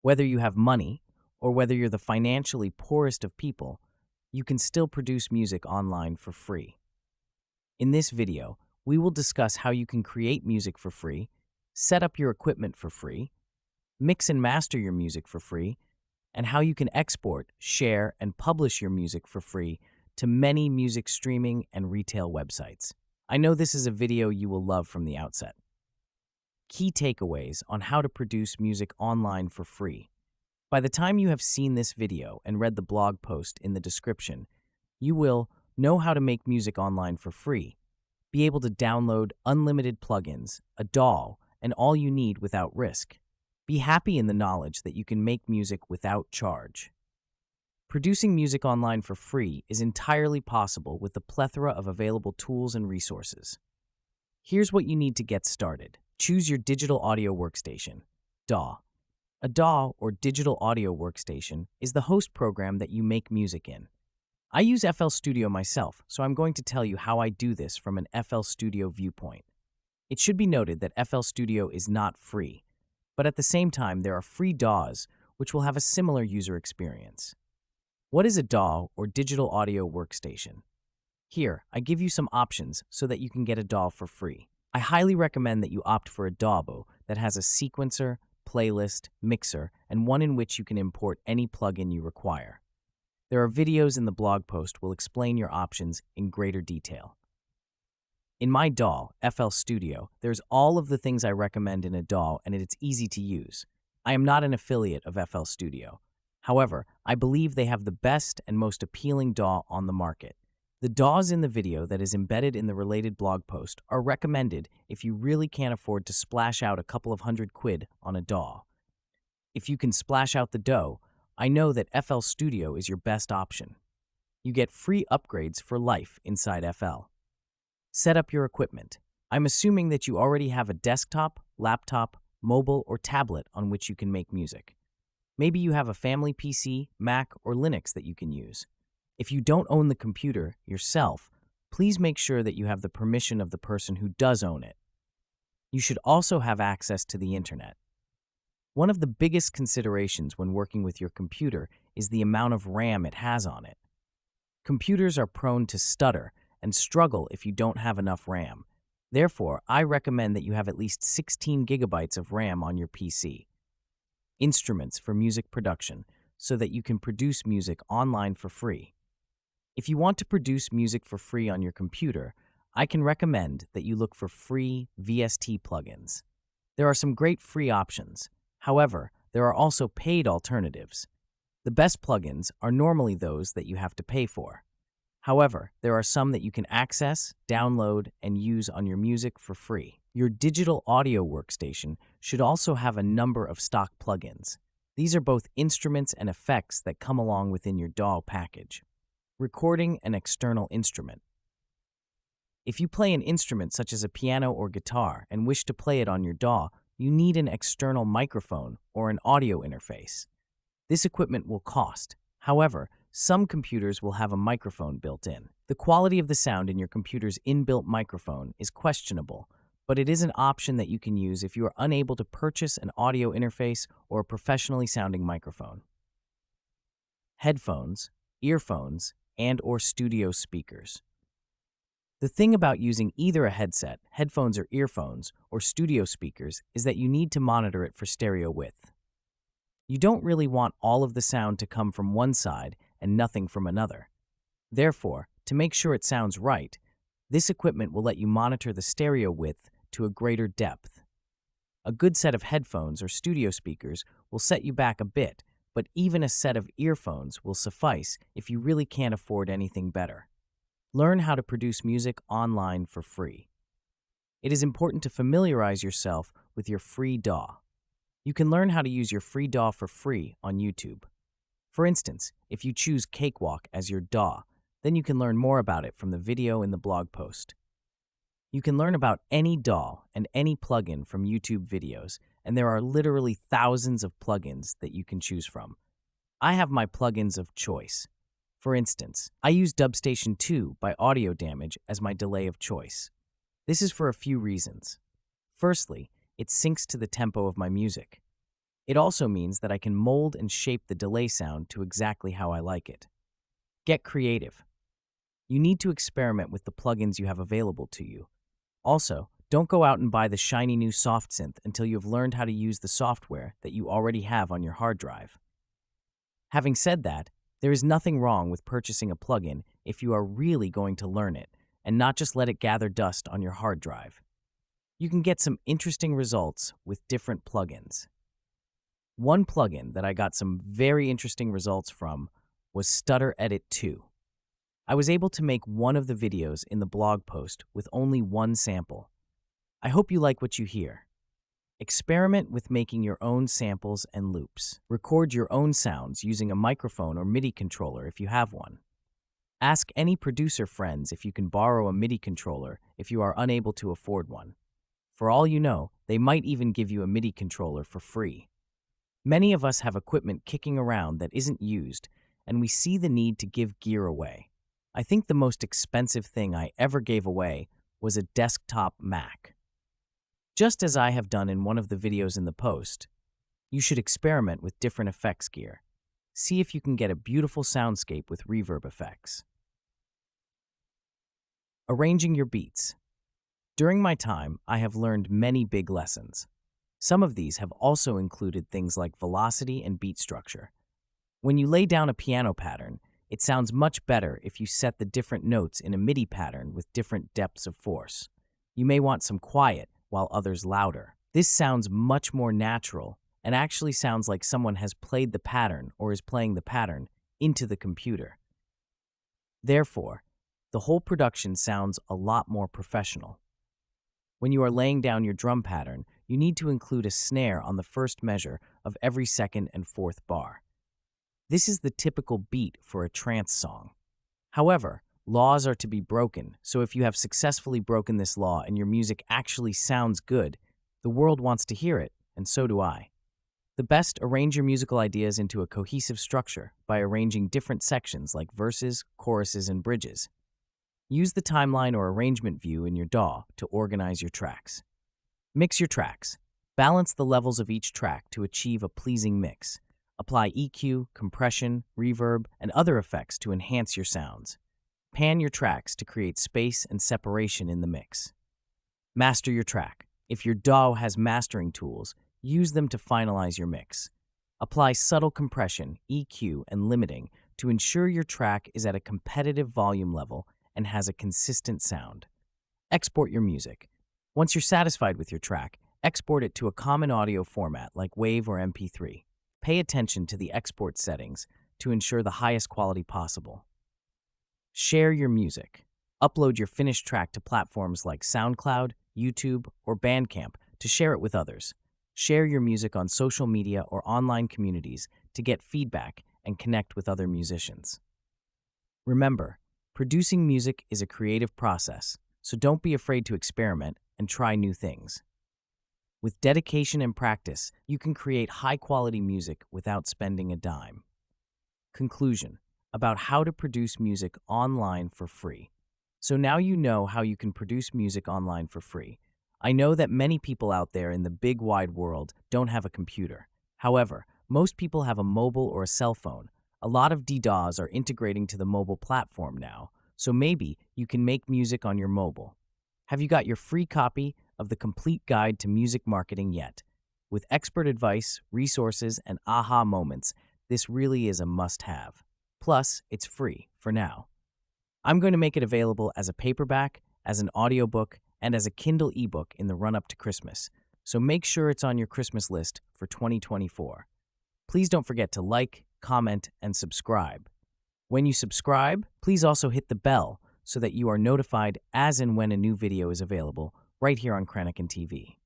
Whether you have money or whether you're the financially poorest of people, you can still produce music online for free. In this video, we will discuss how you can create music for free, set up your equipment for free, mix and master your music for free, and how you can export, share, and publish your music for free to many music streaming and retail websites. I know this is a video you will love from the outset. Key takeaways on how to produce music online for free. By the time you have seen this video and read the blog post in the description, you will know how to make music online for free, be able to download unlimited plugins, a DAW, and all you need without risk. Be happy in the knowledge that you can make music without charge. Producing music online for free is entirely possible with the plethora of available tools and resources. Here's what you need to get started. Choose your digital audio workstation, DAW. A DAW, or digital audio workstation, is the host program that you make music in. I use FL Studio myself, so I'm going to tell you how I do this from an FL Studio viewpoint. It should be noted that FL Studio is not free, but at the same time there are free DAWs which will have a similar user experience. What is a DAW, or digital audio workstation? Here, I give you some options so that you can get a DAW for free. I highly recommend that you opt for a DAW that has a sequencer, playlist, mixer, and one in which you can import any plugin you require. There are videos in the blog post will explain your options in greater detail. In my DAW, FL Studio, there's all of the things I recommend in a DAW and it's easy to use. I am not an affiliate of FL Studio. However, I believe they have the best and most appealing DAW on the market. The DAWs in the video that is embedded in the related blog post are recommended if you really can't afford to splash out a couple of £100 on a DAW. If you can splash out the dough, I know that FL Studio is your best option. You get free upgrades for life inside FL. Set up your equipment. I'm assuming that you already have a desktop, laptop, mobile, or tablet on which you can make music. Maybe you have a family PC, Mac, or Linux that you can use. If you don't own the computer yourself, please make sure that you have the permission of the person who does own it. You should also have access to the internet. One of the biggest considerations when working with your computer is the amount of RAM it has on it. Computers are prone to stutter and struggle if you don't have enough RAM. Therefore, I recommend that you have at least 16 gigabytes of RAM on your PC. Instruments for music production so that you can produce music online for free. If you want to produce music for free on your computer, I can recommend that you look for free VST plugins. There are some great free options. However, there are also paid alternatives. The best plugins are normally those that you have to pay for. However, there are some that you can access, download, and use on your music for free. Your digital audio workstation should also have a number of stock plugins. These are both instruments and effects that come along within your DAW package. Recording an external instrument. If you play an instrument such as a piano or guitar and wish to play it on your DAW, you need an external microphone or an audio interface. This equipment will cost. However, some computers will have a microphone built in. The quality of the sound in your computer's inbuilt microphone is questionable, but it is an option that you can use if you are unable to purchase an audio interface or a professionally sounding microphone. Headphones, earphones, and/or studio speakers. The thing about using either a headset, headphones or earphones, or studio speakers is that you need to monitor it for stereo width. You don't really want all of the sound to come from one side and nothing from another. Therefore, to make sure it sounds right, this equipment will let you monitor the stereo width to a greater depth. A good set of headphones or studio speakers will set you back a bit, but even a set of earphones will suffice if you really can't afford anything better. Learn how to produce music online for free. It is important to familiarize yourself with your free DAW. You can learn how to use your free DAW for free on YouTube. For instance, if you choose Cakewalk as your DAW, then you can learn more about it from the video in the blog post. You can learn about any DAW and any plugin from YouTube videos, and there are literally thousands of plugins that you can choose from. I have my plugins of choice. For instance, I use Dubstation 2 by Audio Damage as my delay of choice. This is for a few reasons. Firstly, it syncs to the tempo of my music. It also means that I can mold and shape the delay sound to exactly how I like it. Get creative. You need to experiment with the plugins you have available to you. Also, don't go out and buy the shiny new soft synth until you have learned how to use the software that you already have on your hard drive. Having said that, there is nothing wrong with purchasing a plugin if you are really going to learn it and not just let it gather dust on your hard drive. You can get some interesting results with different plugins. One plugin that I got some very interesting results from was Stutter Edit 2. I was able to make one of the videos in the blog post with only one sample. I hope you like what you hear. Experiment with making your own samples and loops. Record your own sounds using a microphone or MIDI controller if you have one. Ask any producer friends if you can borrow a MIDI controller if you are unable to afford one. For all you know, they might even give you a MIDI controller for free. Many of us have equipment kicking around that isn't used, and we see the need to give gear away. I think the most expensive thing I ever gave away was a desktop Mac. Just as I have done in one of the videos in the post, you should experiment with different effects gear. See if you can get a beautiful soundscape with reverb effects. Arranging your beats. During my time, I have learned many big lessons. Some of these have also included things like velocity and beat structure. When you lay down a piano pattern, it sounds much better if you set the different notes in a MIDI pattern with different depths of force. You may want some quiet, while others louder. This sounds much more natural and actually sounds like someone has played the pattern or is playing the pattern into the computer. Therefore, the whole production sounds a lot more professional. When you are laying down your drum pattern, you need to include a snare on the first measure of every second and fourth bar. This is the typical beat for a trance song. However, laws are to be broken, so if you have successfully broken this law and your music actually sounds good, the world wants to hear it, and so do I. The best, arrange your musical ideas into a cohesive structure by arranging different sections like verses, choruses, and bridges. Use the timeline or arrangement view in your DAW to organize your tracks. Mix your tracks. Balance the levels of each track to achieve a pleasing mix. Apply EQ, compression, reverb, and other effects to enhance your sounds. Pan your tracks to create space and separation in the mix. Master your track. If your DAW has mastering tools, use them to finalize your mix. Apply subtle compression, EQ, and limiting to ensure your track is at a competitive volume level and has a consistent sound. Export your music. Once you're satisfied with your track, export it to a common audio format like WAV or MP3. Pay attention to the export settings to ensure the highest quality possible. Share your music. Upload your finished track to platforms like SoundCloud, YouTube, or Bandcamp to share it with others. Share your music on social media or online communities to get feedback and connect with other musicians. Remember, producing music is a creative process, so don't be afraid to experiment and try new things. With dedication and practice, you can create high-quality music without spending a dime. Conclusion about how to produce music online for free. So now you know how you can produce music online for free. I know that many people out there in the big wide world don't have a computer. However, most people have a mobile or a cell phone. A lot of DAWs are integrating to the mobile platform now, so maybe you can make music on your mobile. Have you got your free copy of the Complete Guide to Music Marketing yet? With expert advice, resources, and aha moments, this really is a must-have. Plus, it's free for now. I'm going to make it available as a paperback, as an audiobook, and as a Kindle ebook in the run-up to Christmas, so make sure it's on your Christmas list for 2024. Please don't forget to like, comment, and subscribe. When you subscribe, please also hit the bell so that you are notified as and when a new video is available right here on Kranikin TV.